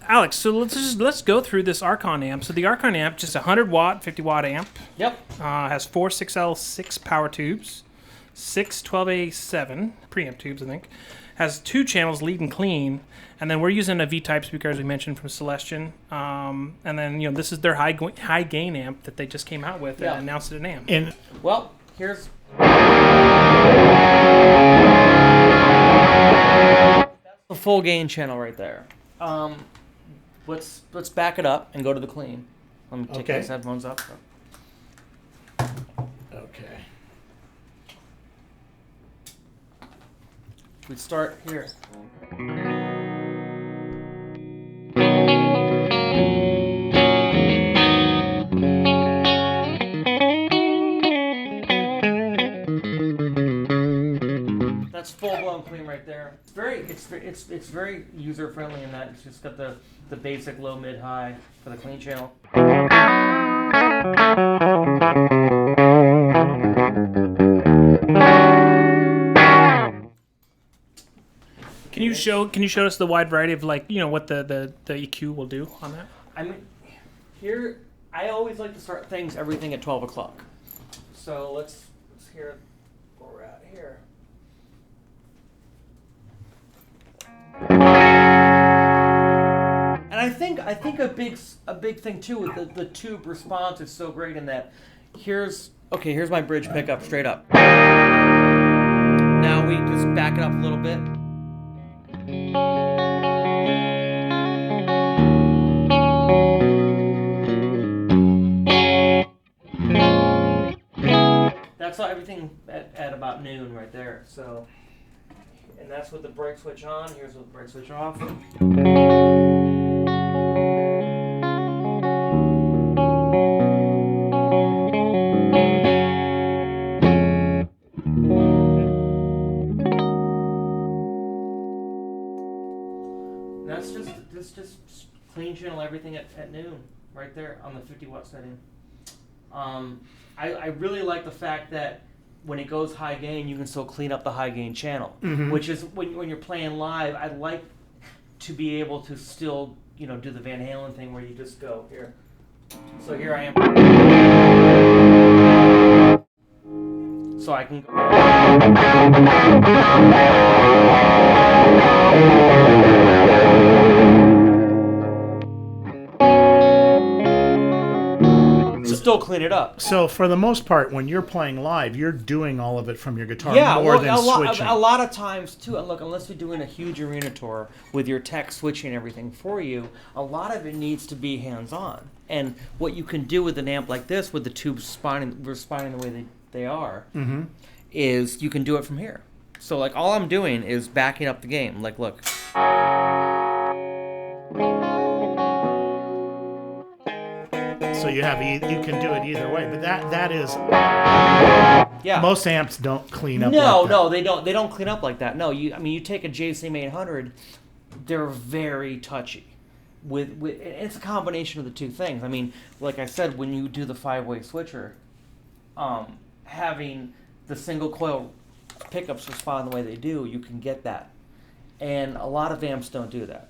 Alex, so let's go through this Archon amp. So the Archon amp, just a 100-watt, 50-watt amp. Yep. Has 4 6L6 power tubes, 6 12A7 preamp tubes, I think. Has 2 channels, lead and clean, and then we're using a V-type speaker, as we mentioned, from Celestion. And then this is their high gain amp that they just came out with and announced at an amp. And well, here's the full gain channel right there. Let's back it up and go to the clean. Let me take these headphones up. Okay. We start here. That's full-blown clean right there. It's very user-friendly in that it's just got the basic low, mid, high for the clean channel. Can you show us the wide variety of what the EQ will do on that? I mean, here I always like to start everything at 12 o'clock. So let's hear where we're at here. And I think a big thing too with the tube response is so great in that here's my bridge pickup straight up. Now we just back it up a little bit. That's everything at about noon right there. So, and that's with the brake switch on. Here's with the brake switch off. That's just clean channel everything at noon right there on the 50-watt setting. I really like the fact that when it goes high gain, you can still clean up the high gain channel, which is when you're playing live. I like to be able to still do the Van Halen thing where you just go here. So here I am. So I can go. Still clean it up. So for the most part, when you're playing live, you're doing all of it from your guitar more than switching. A lot of times too. And look, unless you're doing a huge arena tour with your tech switching everything for you, a lot of it needs to be hands-on. And what you can do with an amp like this, with the tubes responding the way they are, is you can do it from here. So like all I'm doing is backing up the game. Like look. So you can do it either way, but that is most amps don't clean up. No, they don't clean up like that. No, you take a JCM 800, they're very touchy. With it's a combination of the two things. I mean, like I said, when you do the 5-way switcher, having the single coil pickups respond the way they do, you can get that, and a lot of amps don't do that.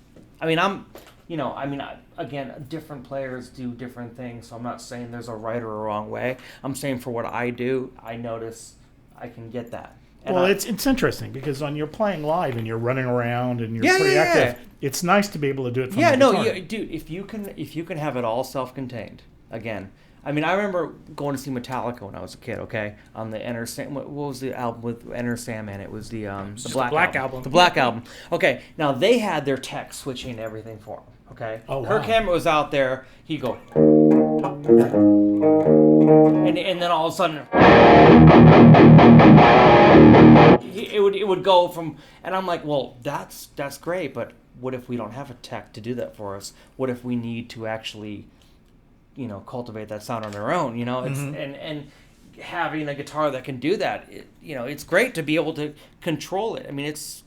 Again, different players do different things, so I'm not saying there's a right or a wrong way. I'm saying for what I do, I notice I can get that. And it's interesting because when you're playing live and you're running around and you're pretty active, it's nice to be able to do it from the guitar. Dude, if you can have it all self-contained, again. I mean, I remember going to see Metallica when I was a kid. Okay, on the Enter Sam. What was the album with Enter Sandman? It was the Black album. The Black album. Okay, now they had their tech switching everything for them. Okay, Kirk Hammett was out there. He'd go, and then all of a sudden, it would go from, and I'm like, well, that's great, but what if we don't have a tech to do that for us? What if we need to actually cultivate that sound on their own, it's, and having a guitar that can do that, it's great to be able to control it. I mean, it's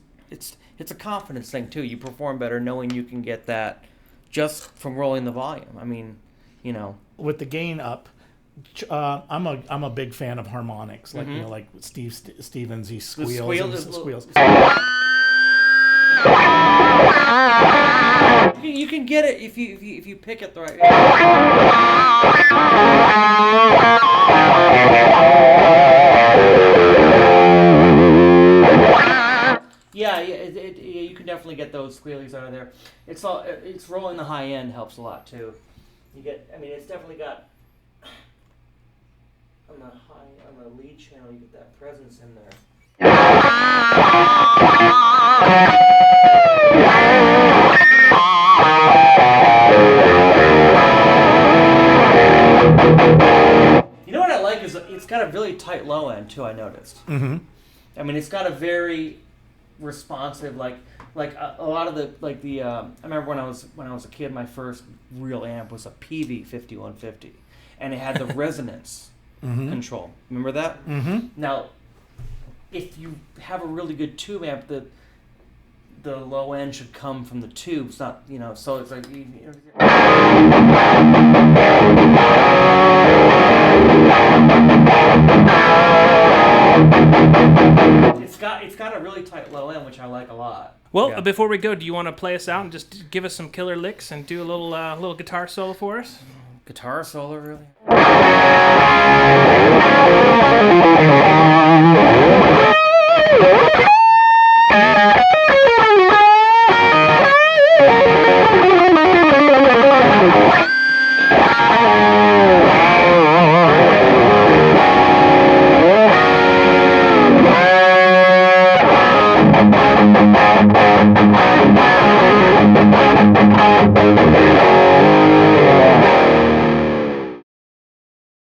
a confidence thing too. You perform better knowing you can get that just from rolling the volume. I mean, with the gain up, I'm a big fan of harmonics, like like Steve Stevens, he squeals. You you can get it if you pick it the right way. Yeah, you can definitely get those squealies out of there. It's rolling the high end helps a lot too. You get, I mean, it's definitely got on the lead channel. You get that presence in there. You know what I like is it's got a really tight low end too. I noticed. Mm-hmm. I mean, it's got a very responsive, like a lot of the I remember when I was a kid, my first real amp was a PV 5150, and it had the resonance control. Remember that? Mm-hmm. Now, if you have a really good tube amp, the low end should come from the tubes, not So it's like. It's got a really tight low end, which I like a lot. Well, before we go, do you want to play us out and just give us some killer licks and do a little guitar solo for us? Guitar solo, really?